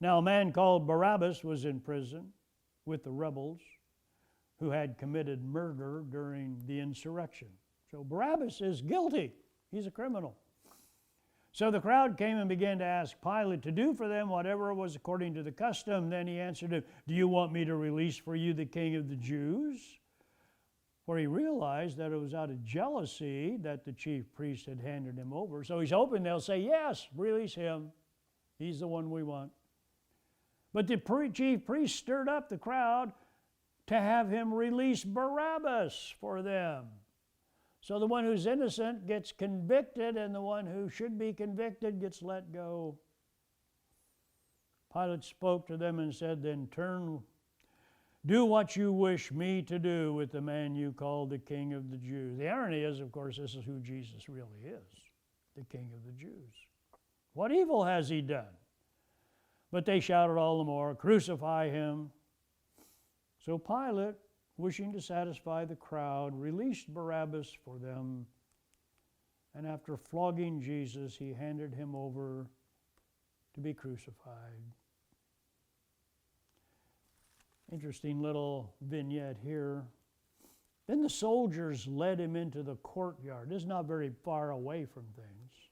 Now a man called Barabbas was in prison with the rebels who had committed murder during the insurrection. So Barabbas is guilty. He's a criminal. So the crowd came and began to ask Pilate to do for them whatever was according to the custom. Then he answered them, "Do you want me to release for you the king of the Jews?" For he realized that it was out of jealousy that the chief priest had handed him over. So he's hoping they'll say, "Yes, release him. He's the one we want." But the chief priest stirred up the crowd to have him release Barabbas for them. So the one who's innocent gets convicted, and the one who should be convicted gets let go. Pilate spoke to them and said, "Then do what you wish me to do with the man you call the King of the Jews." The irony is, of course, this is who Jesus really is, the King of the Jews. What evil has he done? But they shouted all the more, "Crucify him." So Pilate, wishing to satisfy the crowd, released Barabbas for them. And after flogging Jesus, he handed him over to be crucified. Interesting little vignette here. Then the soldiers led him into the courtyard. This is not very far away from things.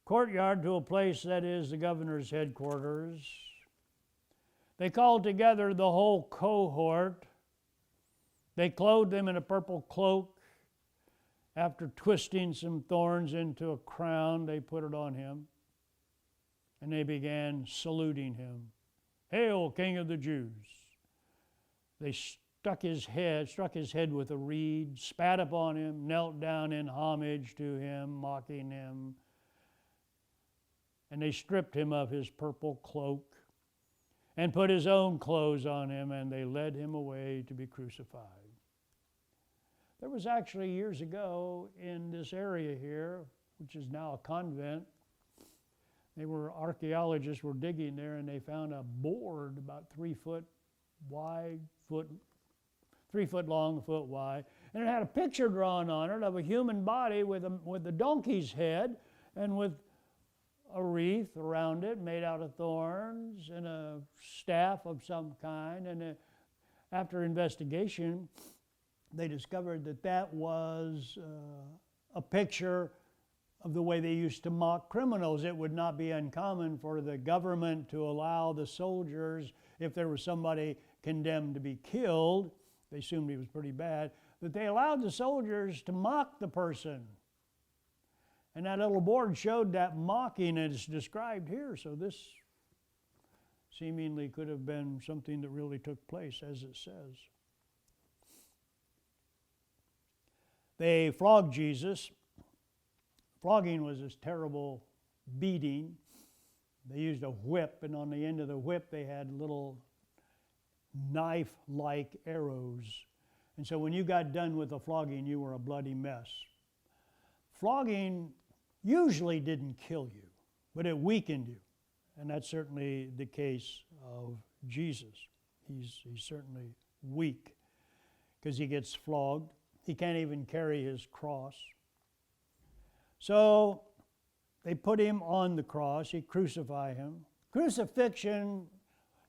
Courtyard to a place that is the governor's headquarters. They called together the whole cohort. They clothed him in a purple cloak. After twisting some thorns into a crown, they put it on him. And they began saluting him. "Hail, King of the Jews." They struck his head with a reed, spat upon him, knelt down in homage to him, mocking him. And they stripped him of his purple cloak and put his own clothes on him, and they led him away to be crucified. There was actually years ago in this area here, which is now a convent, archaeologists were digging there, and they found a board about 3 foot wide, 3 foot long, foot wide, and it had a picture drawn on it of a human body with a donkey's head and with a wreath around it made out of thorns and a staff of some kind. And after investigation, they discovered that was a picture of the way they used to mock criminals. It would not be uncommon for the government to allow the soldiers, if there was somebody condemned to be killed, they assumed he was pretty bad, that they allowed the soldiers to mock the person. And that little board showed that mocking, and it's described here. So this seemingly could have been something that really took place, as it says. They flogged Jesus. Flogging was this terrible beating. They used a whip, and on the end of the whip they had little knife-like arrows. And so when you got done with the flogging, you were a bloody mess. Flogging usually didn't kill you, but it weakened you. And that's certainly the case of Jesus. He's certainly weak because he gets flogged. He can't even carry his cross. So they put him on the cross. He crucified him. Crucifixion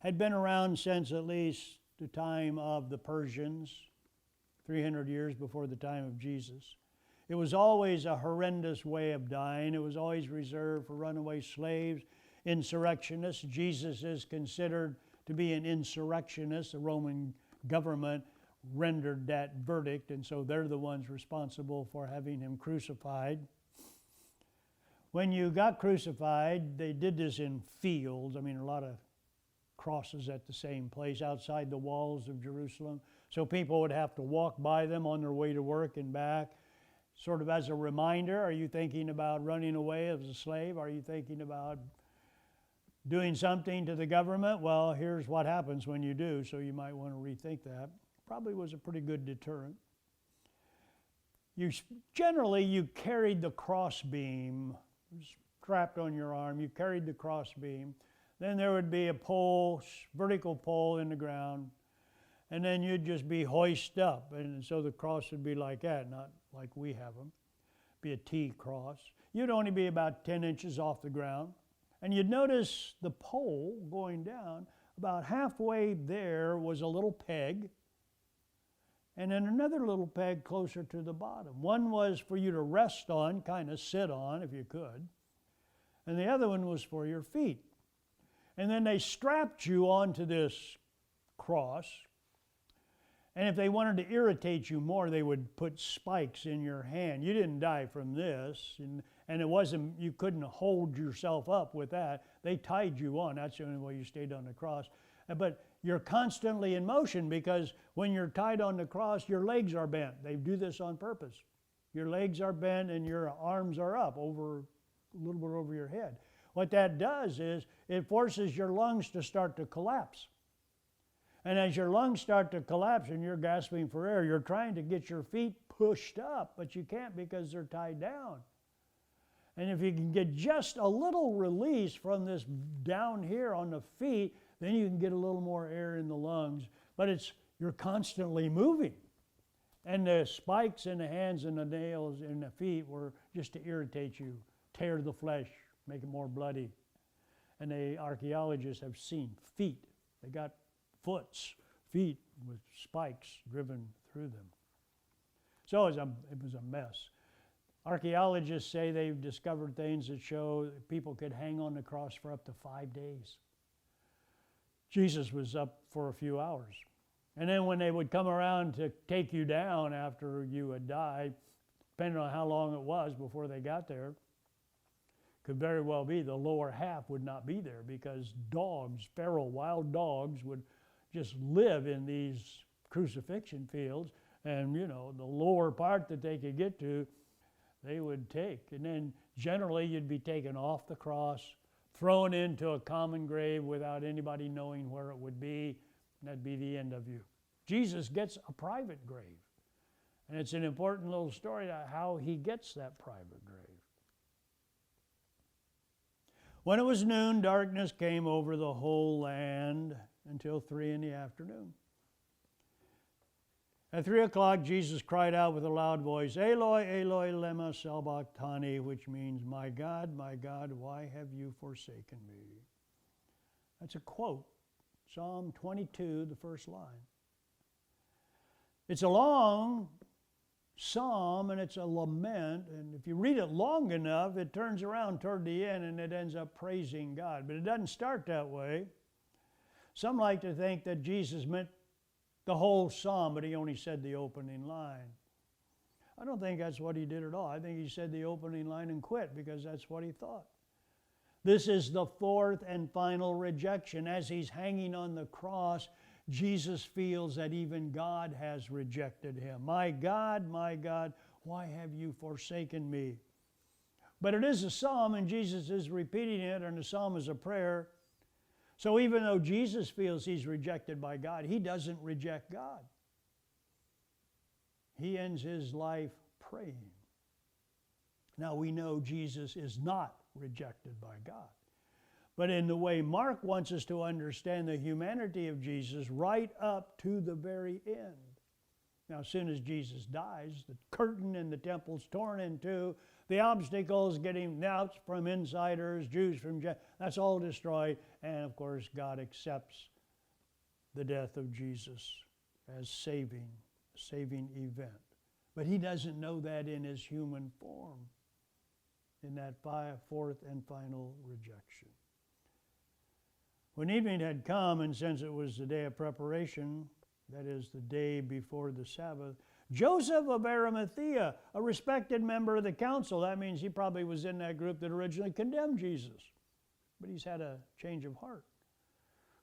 had been around since at least the time of the Persians, 300 years before the time of Jesus. It was always a horrendous way of dying. It was always reserved for runaway slaves, insurrectionists. Jesus is considered to be an insurrectionist. The Roman government rendered that verdict, and so they're the ones responsible for having him crucified. When you got crucified, they did this in fields. I mean, a lot of crosses at the same place outside the walls of Jerusalem. So people would have to walk by them on their way to work and back. Sort of as a reminder, are you thinking about running away as a slave? Are you thinking about doing something to the government? Well, here's what happens when you do, so you might want to rethink that. Probably was a pretty good deterrent. Generally, you carried the crossbeam strapped on your arm. You carried the crossbeam. Then there would be a pole, vertical pole in the ground, and then you'd just be hoisted up. And so the cross would be like that, not like we have them. Be a T cross. You'd only be about 10 inches off the ground. And you'd notice the pole going down, about halfway there was a little peg, and then another little peg closer to the bottom. One was for you to rest on, kind of sit on if you could, and the other one was for your feet. And then they strapped you onto this cross, and if they wanted to irritate you more, they would put spikes in your hand. You didn't die from this, and it wasn't, you couldn't hold yourself up with that. They tied you on. That's the only way you stayed on the cross. But you're constantly in motion, because when you're tied on the cross, your legs are bent. They do this on purpose. Your legs are bent and your arms are up over, a little bit over your head. What that does is it forces your lungs to start to collapse. And as your lungs start to collapse and you're gasping for air, you're trying to get your feet pushed up, but you can't because they're tied down. And if you can get just a little release from this down here on the feet, then you can get a little more air in the lungs. But you're constantly moving. And the spikes in the hands and the nails in the feet were just to irritate you, tear the flesh, make it more bloody. And the archaeologists have seen feet. They got feet with spikes driven through them. So it was a mess. Archaeologists say they've discovered things that show that people could hang on the cross for up to 5 days. Jesus was up for a few hours. And then when they would come around to take you down after you had died, depending on how long it was before they got there, could very well be the lower half would not be there, because dogs, feral wild dogs, would just live in these crucifixion fields, and the lower part that they could get to, they would take. And then generally you'd be taken off the cross, thrown into a common grave without anybody knowing where it would be, and that'd be the end of you. Jesus gets a private grave, and it's an important little story how he gets that private grave. When it was noon, darkness came over the whole land until 3 p.m. At 3 o'clock, Jesus cried out with a loud voice, "Eloi, Eloi, lema sabachthani," which means, my God, why have you forsaken me?" That's a quote, Psalm 22, the first line. It's a long psalm, and it's a lament, and if you read it long enough, it turns around toward the end and it ends up praising God. But it doesn't start that way. Some like to think that Jesus meant the whole psalm, but he only said the opening line. I don't think that's what he did at all. I think he said the opening line and quit, because that's what he thought. This is the fourth and final rejection. As he's hanging on the cross, Jesus feels that even God has rejected him. My God, why have you forsaken me?" But it is a psalm, and Jesus is repeating it, and the psalm is a prayer. So even though Jesus feels he's rejected by God, he doesn't reject God. He ends his life praying. Now we know Jesus is not rejected by God. But in the way Mark wants us to understand the humanity of Jesus right up to the very end. Now, as soon as Jesus dies, the curtain in the temple's torn in two, the obstacles getting out from insiders, Jews from Gentiles, that's all destroyed. And of course, God accepts the death of Jesus as saving event. But he doesn't know that in his human form, in that fourth and final rejection. When evening had come, and since it was the day of preparation, that is the day before the Sabbath, Joseph of Arimathea, a respected member of the council, that means he probably was in that group that originally condemned Jesus, but he's had a change of heart,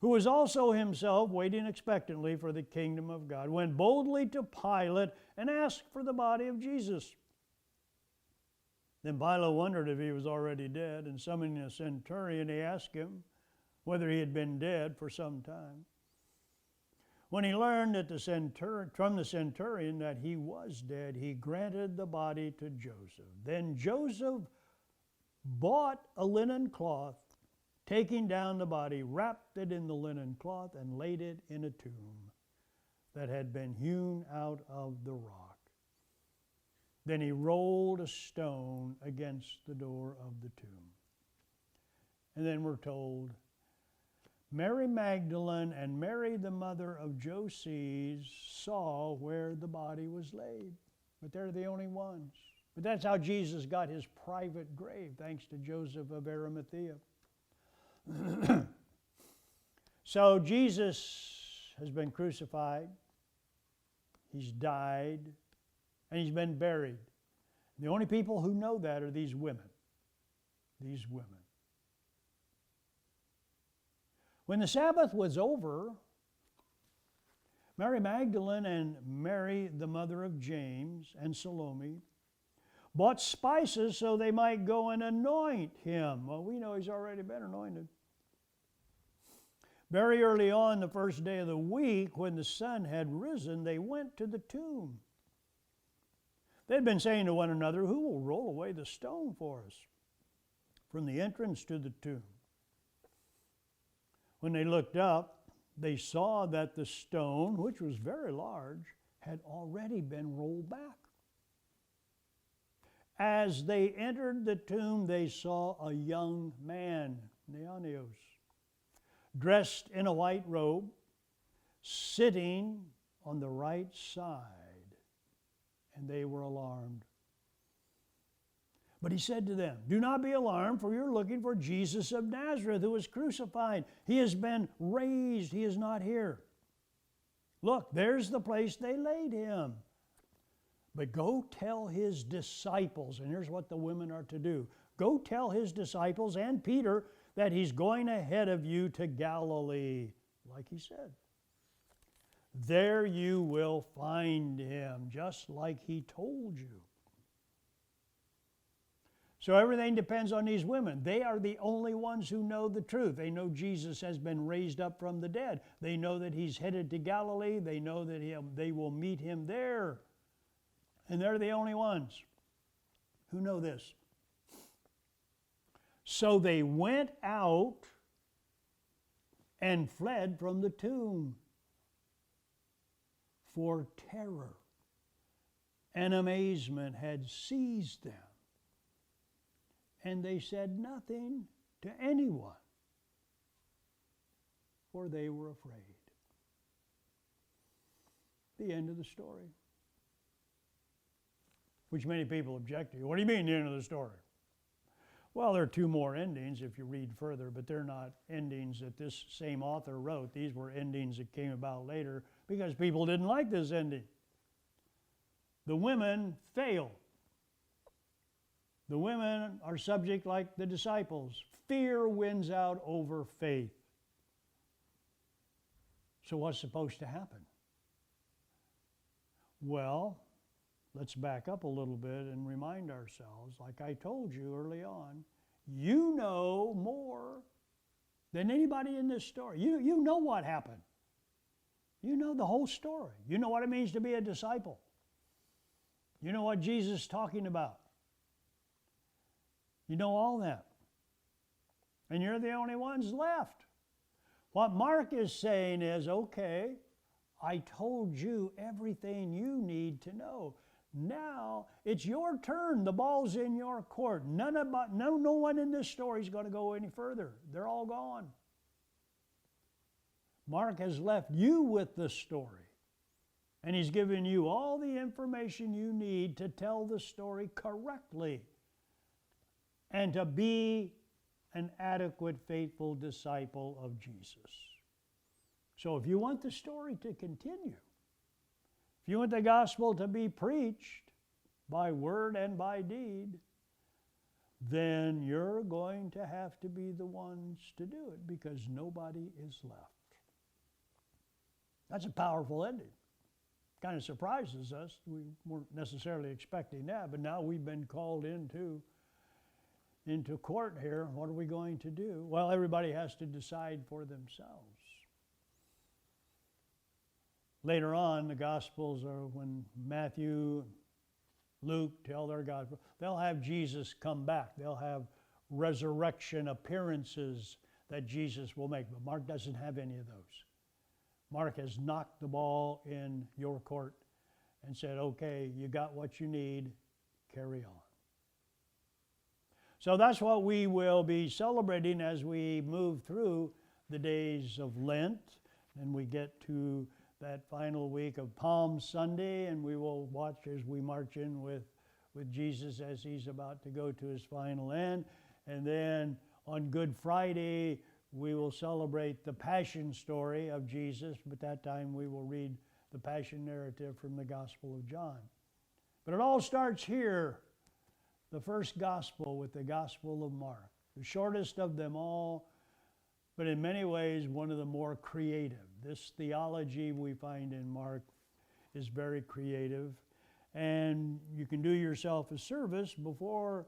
who was also himself waiting expectantly for the kingdom of God, went boldly to Pilate and asked for the body of Jesus. Then Pilate wondered if he was already dead, and summoning a centurion, he asked him whether he had been dead for some time. When he learned that from the centurion that he was dead, he granted the body to Joseph. Then Joseph bought a linen cloth taking down the body, wrapped it in the linen cloth, and laid it in a tomb that had been hewn out of the rock. Then he rolled a stone against the door of the tomb. And then we're told, Mary Magdalene and Mary, the mother of Joses, saw where the body was laid. But they're the only ones. But that's how Jesus got his private grave, thanks to Joseph of Arimathea. So Jesus has been crucified, he's died, and he's been buried. The only people who know that are these women. These women. When the Sabbath was over, Mary Magdalene and Mary, the mother of James, and Salome bought spices so they might go and anoint him. Well, we know he's already been anointed. Very early on, the first day of the week, when the sun had risen, they went to the tomb. They'd been saying to one another, who will roll away the stone for us from the entrance to the tomb? When they looked up, they saw that the stone, which was very large, had already been rolled back. As they entered the tomb, they saw a young man, Neonios, dressed in a white robe, sitting on the right side, and they were alarmed. But he said to them, do not be alarmed, for you're looking for Jesus of Nazareth, who was crucified. He has been raised. He is not here. Look, there's the place they laid him. But go tell his disciples, and here's what the women are to do. Go tell his disciples and Peter that he's going ahead of you to Galilee, like he said. There you will find him, just like he told you. So everything depends on these women. They are the only ones who know the truth. They know Jesus has been raised up from the dead. They know that he's headed to Galilee. They know that they will meet him there. And they're the only ones who know this. So they went out and fled from the tomb, for terror and amazement had seized them. And they said nothing to anyone, for they were afraid. The end of the story. Which many people object to. What do you mean, the end of the story? Well, there are two more endings if you read further, but they're not endings that this same author wrote. These were endings that came about later because people didn't like this ending. The women fail. The women are subject like the disciples. Fear wins out over faith. So what's supposed to happen? Well, let's back up a little bit and remind ourselves, like I told you early on, you know more than anybody in this story. You know what happened. You know the whole story. You know what it means to be a disciple. You know what Jesus is talking about. You know all that. And you're the only ones left. What Mark is saying is, okay, I told you everything you need to know. Now it's your turn. The ball's in your court. No one in this story is going to go any further. They're all gone. Mark has left you with the story. And he's given you all the information you need to tell the story correctly and to be an adequate, faithful disciple of Jesus. So if you want the story to continue, if you want the gospel to be preached by word and by deed, then you're going to have to be the ones to do it because nobody is left. That's a powerful ending. Kind of surprises us. We weren't necessarily expecting that, but now we've been called into court here. What are we going to do? Well, everybody has to decide for themselves. Later on, the Gospels are when Matthew, Luke tell their gospel, they'll have Jesus come back. They'll have resurrection appearances that Jesus will make. But Mark doesn't have any of those. Mark has knocked the ball in your court and said, okay, you got what you need, carry on. So that's what we will be celebrating as we move through the days of Lent. And we get to that final week of Palm Sunday, and we will watch as we march in with Jesus as he's about to go to his final end. And then on Good Friday, we will celebrate the Passion story of Jesus, but that time we will read the Passion narrative from the Gospel of John. But it all starts here, the first Gospel with the Gospel of Mark, the shortest of them all, but in many ways one of the more creative. This theology we find in Mark is very creative, and you can do yourself a service before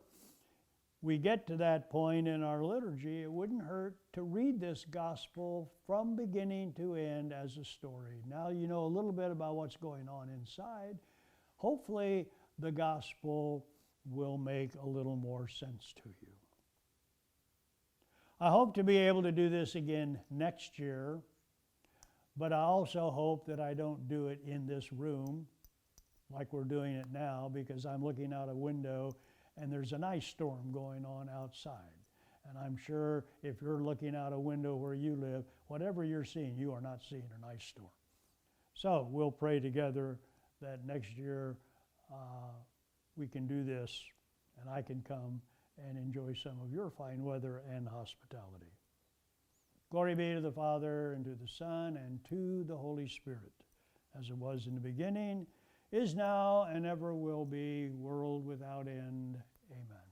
we get to that point in our liturgy. It wouldn't hurt to read this gospel from beginning to end as a story. Now you know a little bit about what's going on inside. Hopefully the gospel will make a little more sense to you. I hope to be able to do this again next year, but I also hope that I don't do it in this room like we're doing it now, because I'm looking out a window and there's an ice storm going on outside. And I'm sure if you're looking out a window where you live, whatever you're seeing, you are not seeing an ice storm. So we'll pray together that next year we can do this and I can come and enjoy some of your fine weather and hospitality. Glory be to the Father, and to the Son, and to the Holy Spirit, as it was in the beginning, is now, and ever will be, world without end. Amen.